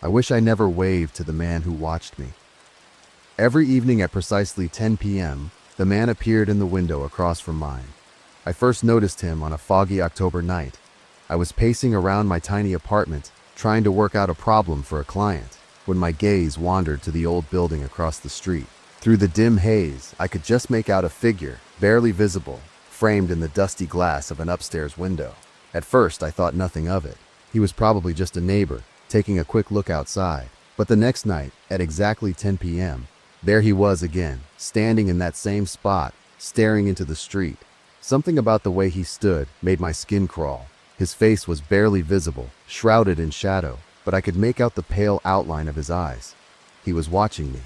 I wish I never waved to the man who watched me. Every evening at precisely 10 p.m., the man appeared in the window across from mine. I first noticed him on a foggy October night. I was pacing around my tiny apartment, trying to work out a problem for a client, when my gaze wandered to the old building across the street. Through the dim haze, I could just make out a figure, barely visible, framed in the dusty glass of an upstairs window. At first, I thought nothing of it. He was probably just a neighbor, taking a quick look outside. But the next night, at exactly 10 p.m., there he was again, standing in that same spot, staring into the street. Something about the way he stood made my skin crawl. His face was barely visible, shrouded in shadow, but I could make out the pale outline of his eyes. He was watching me.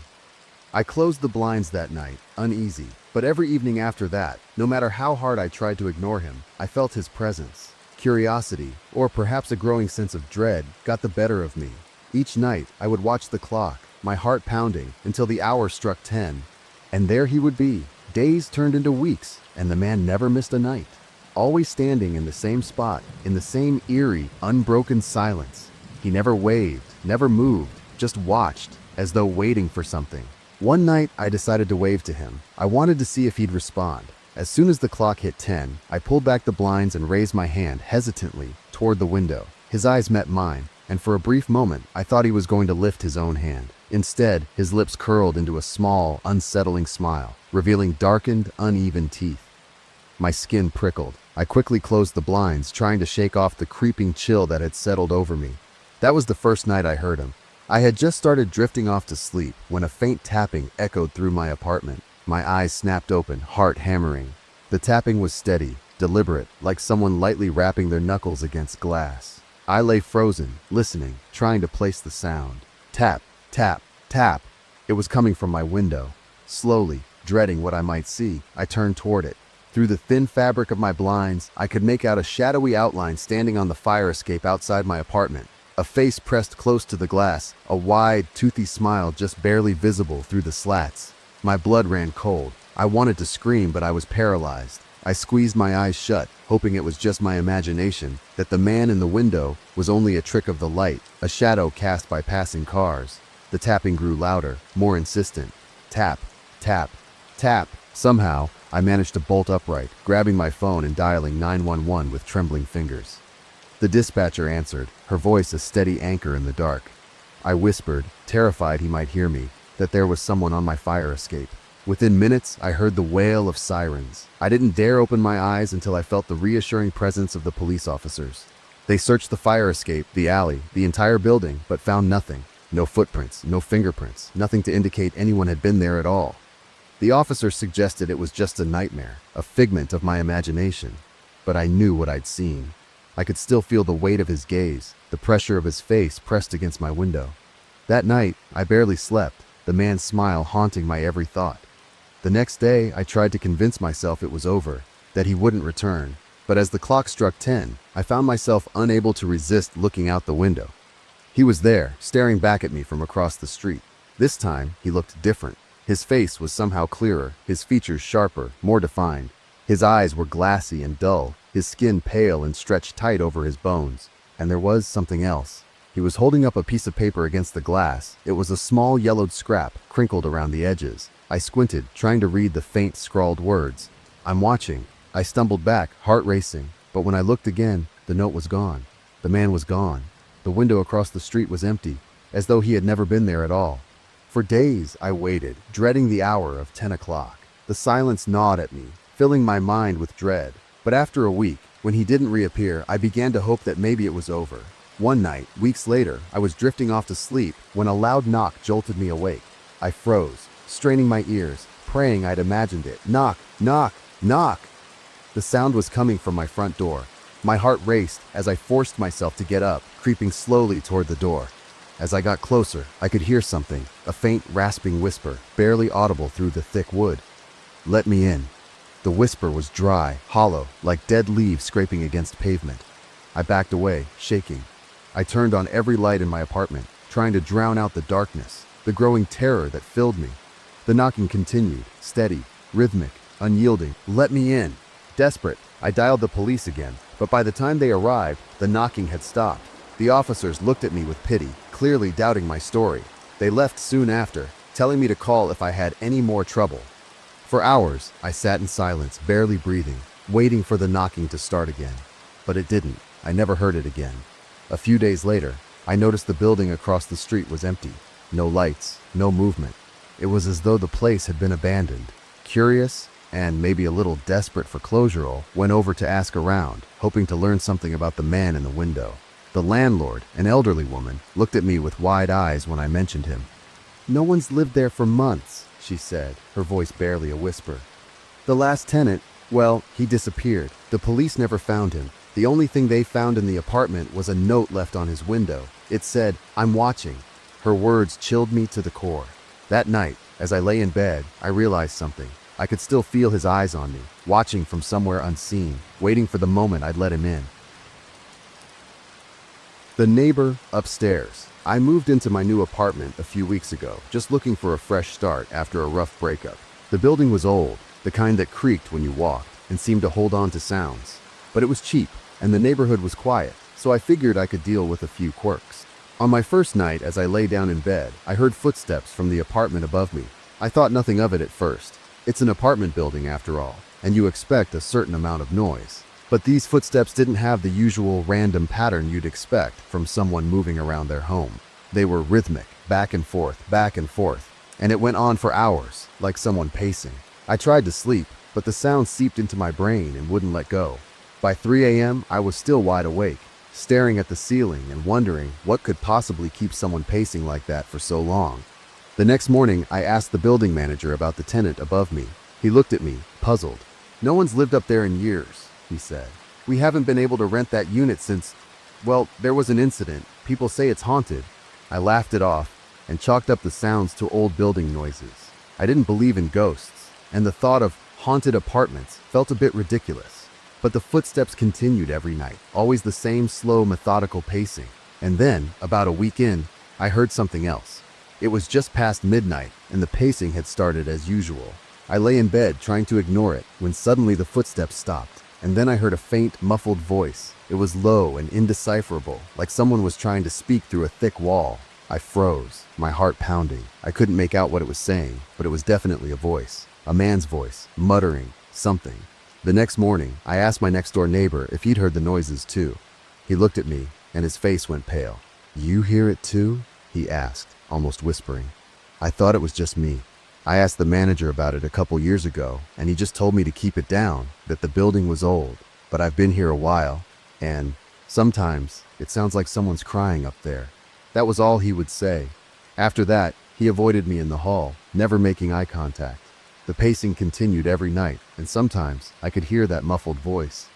I closed the blinds that night, uneasy, but every evening after that, no matter how hard I tried to ignore him, I felt his presence. Curiosity, or perhaps a growing sense of dread, got the better of me. Each night, I would watch the clock, my heart pounding, until the hour struck 10. And there he would be. Days turned into weeks, and the man never missed a night. Always standing in the same spot, in the same eerie, unbroken silence. He never waved, never moved, just watched, as though waiting for something. One night, I decided to wave to him. I wanted to see if he'd respond. As soon as the clock hit 10, I pulled back the blinds and raised my hand hesitantly toward the window. His eyes met mine, and for a brief moment, I thought he was going to lift his own hand. Instead, his lips curled into a small, unsettling smile, revealing darkened, uneven teeth. My skin prickled. I quickly closed the blinds, trying to shake off the creeping chill that had settled over me. That was the first night I heard him. I had just started drifting off to sleep when a faint tapping echoed through my apartment. My eyes snapped open, heart hammering. The tapping was steady, deliberate, like someone lightly rapping their knuckles against glass. I lay frozen, listening, trying to place the sound. Tap, tap, tap. It was coming from my window. Slowly, dreading what I might see, I turned toward it. Through the thin fabric of my blinds, I could make out a shadowy outline standing on the fire escape outside my apartment. A face pressed close to the glass, a wide, toothy smile just barely visible through the slats. My blood ran cold. I wanted to scream, but I was paralyzed. I squeezed my eyes shut, hoping it was just my imagination, that the man in the window was only a trick of the light, a shadow cast by passing cars. The tapping grew louder, more insistent. Tap, tap, tap. Somehow, I managed to bolt upright, grabbing my phone and dialing 911 with trembling fingers. The dispatcher answered, her voice a steady anchor in the dark. I whispered, terrified he might hear me, that there was someone on my fire escape. Within minutes, I heard the wail of sirens. I didn't dare open my eyes until I felt the reassuring presence of the police officers. They searched the fire escape, the alley, the entire building, but found nothing. No footprints, no fingerprints, nothing to indicate anyone had been there at all. The officers suggested it was just a nightmare, a figment of my imagination. But I knew what I'd seen. I could still feel the weight of his gaze, the pressure of his face pressed against my window. That night, I barely slept, the man's smile haunting my every thought. The next day, I tried to convince myself it was over, that he wouldn't return. But as the clock struck 10, I found myself unable to resist looking out the window. He was there, staring back at me from across the street. This time, he looked different. His face was somehow clearer, his features sharper, more defined. His eyes were glassy and dull, his skin pale and stretched tight over his bones. And there was something else. He was holding up a piece of paper against the glass. It was a small yellowed scrap, crinkled around the edges. I squinted, trying to read the faint scrawled words. "I'm watching." I stumbled back, heart racing, but when I looked again, the note was gone. The man was gone. The window across the street was empty, as though he had never been there at all. For days, I waited, dreading the hour of 10 o'clock. The silence gnawed at me, filling my mind with dread. But after a week, when he didn't reappear, I began to hope that maybe it was over. One night, weeks later, I was drifting off to sleep when a loud knock jolted me awake. I froze, straining my ears, praying I'd imagined it. Knock, knock, knock! The sound was coming from my front door. My heart raced as I forced myself to get up, creeping slowly toward the door. As I got closer, I could hear something, a faint rasping whisper, barely audible through the thick wood. "Let me in." The whisper was dry, hollow, like dead leaves scraping against pavement. I backed away, shaking. I turned on every light in my apartment, trying to drown out the darkness, the growing terror that filled me. The knocking continued, steady, rhythmic, unyielding. "Let me in." Desperate, I dialed the police again, but by the time they arrived, the knocking had stopped. The officers looked at me with pity, clearly doubting my story. They left soon after, telling me to call if I had any more trouble. For hours, I sat in silence, barely breathing, waiting for the knocking to start again. But it didn't. I never heard it again. A few days later, I noticed the building across the street was empty. No lights, no movement. It was as though the place had been abandoned. Curious, and maybe a little desperate for closure, I went over to ask around, hoping to learn something about the man in the window. The landlord, an elderly woman, looked at me with wide eyes when I mentioned him. "No one's lived there for months," she said, her voice barely a whisper. "The last tenant, well, he disappeared. The police never found him. The only thing they found in the apartment was a note left on his window. It said, 'I'm watching.'" Her words chilled me to the core. That night, as I lay in bed, I realized something. I could still feel his eyes on me, watching from somewhere unseen, waiting for the moment I'd let him in. The neighbor upstairs. I moved into my new apartment a few weeks ago, just looking for a fresh start after a rough breakup. The building was old, the kind that creaked when you walked and seemed to hold on to sounds. But it was cheap, and the neighborhood was quiet, so I figured I could deal with a few quirks. On my first night, as I lay down in bed, I heard footsteps from the apartment above me. I thought nothing of it at first. It's an apartment building after all, and you expect a certain amount of noise. But these footsteps didn't have the usual random pattern you'd expect from someone moving around their home. They were rhythmic, back and forth, and it went on for hours, like someone pacing. I tried to sleep, but the sound seeped into my brain and wouldn't let go. By 3 a.m., I was still wide awake, staring at the ceiling and wondering what could possibly keep someone pacing like that for so long. The next morning, I asked the building manager about the tenant above me. He looked at me, puzzled. "No one's lived up there in years," he said. "We haven't been able to rent that unit since, well, there was an incident. People say it's haunted." I laughed it off and chalked up the sounds to old building noises. I didn't believe in ghosts, and the thought of haunted apartments felt a bit ridiculous. But the footsteps continued every night, always the same slow, methodical pacing. And then, about a week in, I heard something else. It was just past midnight, and the pacing had started as usual. I lay in bed trying to ignore it when suddenly the footsteps stopped, and then I heard a faint, muffled voice. It was low and indecipherable, like someone was trying to speak through a thick wall. I froze, my heart pounding. I couldn't make out what it was saying, but it was definitely a voice. A man's voice, muttering something. The next morning, I asked my next-door neighbor if he'd heard the noises too. He looked at me, and his face went pale. "You hear it too?" he asked, almost whispering. I thought it was just me. I asked the manager about it a couple years ago, and he just told me to keep it down, that the building was old. But I've been here a while, and sometimes it sounds like someone's crying up there. That was all he would say. After that, he avoided me in the hall, never making eye contact. The pacing continued every night, and sometimes I could hear that muffled voice.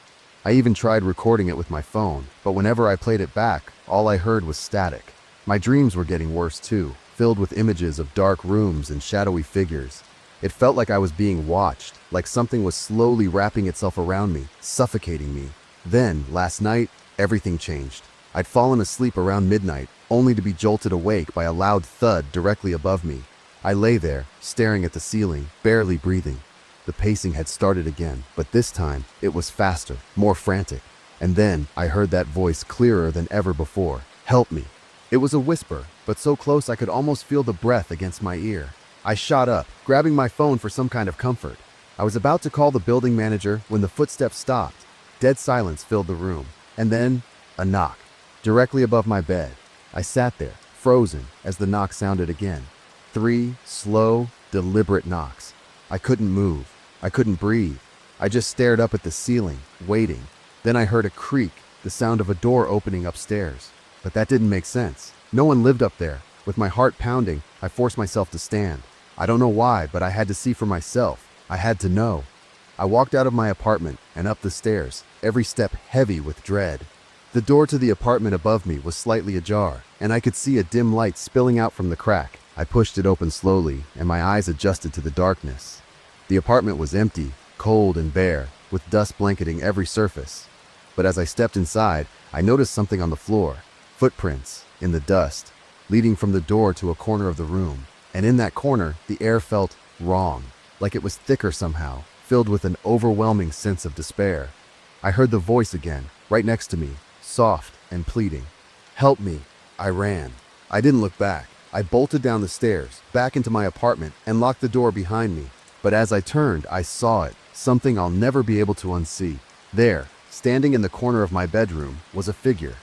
I even tried recording it with my phone, but whenever I played it back, all I heard was static. My dreams were getting worse too, filled with images of dark rooms and shadowy figures. It felt like I was being watched, like something was slowly wrapping itself around me, suffocating me. Then, last night, everything changed. I'd fallen asleep around midnight, only to be jolted awake by a loud thud directly above me. I lay there, staring at the ceiling, barely breathing. The pacing had started again, but this time, it was faster, more frantic. And then, I heard that voice clearer than ever before. "Help me." It was a whisper, but so close I could almost feel the breath against my ear. I shot up, grabbing my phone for some kind of comfort. I was about to call the building manager when the footsteps stopped. Dead silence filled the room. And then, a knock, directly above my bed. I sat there, frozen, as the knock sounded again. 3 slow, deliberate knocks. I couldn't move. I couldn't breathe. I just stared up at the ceiling, waiting. Then I heard a creak, the sound of a door opening upstairs. But that didn't make sense. No one lived up there. With my heart pounding, I forced myself to stand. I don't know why, but I had to see for myself. I had to know. I walked out of my apartment and up the stairs, every step heavy with dread. The door to the apartment above me was slightly ajar, and I could see a dim light spilling out from the crack. I pushed it open slowly, and my eyes adjusted to the darkness. The apartment was empty, cold and bare, with dust blanketing every surface. But as I stepped inside, I noticed something on the floor. Footprints, in the dust, leading from the door to a corner of the room. And in that corner, the air felt wrong, like it was thicker somehow, filled with an overwhelming sense of despair. I heard the voice again, right next to me, soft and pleading. "Help me." I ran. I didn't look back. I bolted down the stairs, back into my apartment, and locked the door behind me. But as I turned, I saw it, something I'll never be able to unsee. There, standing in the corner of my bedroom, was a figure.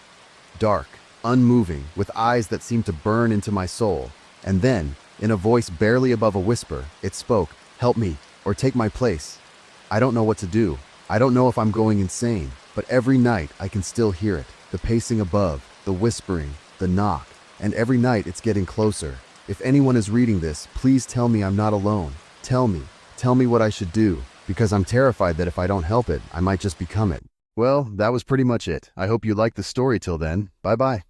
Dark, unmoving, with eyes that seemed to burn into my soul. And then, in a voice barely above a whisper, it spoke, "Help me, or take my place. I don't know what to do. I don't know if I'm going insane, but every night I can still hear it. The pacing above, the whispering, the knock, and every night it's getting closer. If anyone is reading this, please tell me I'm not alone. Tell me what I should do, because I'm terrified that if I don't help it, I might just become it." Well, that was pretty much it. I hope you liked the story till then. Bye-bye.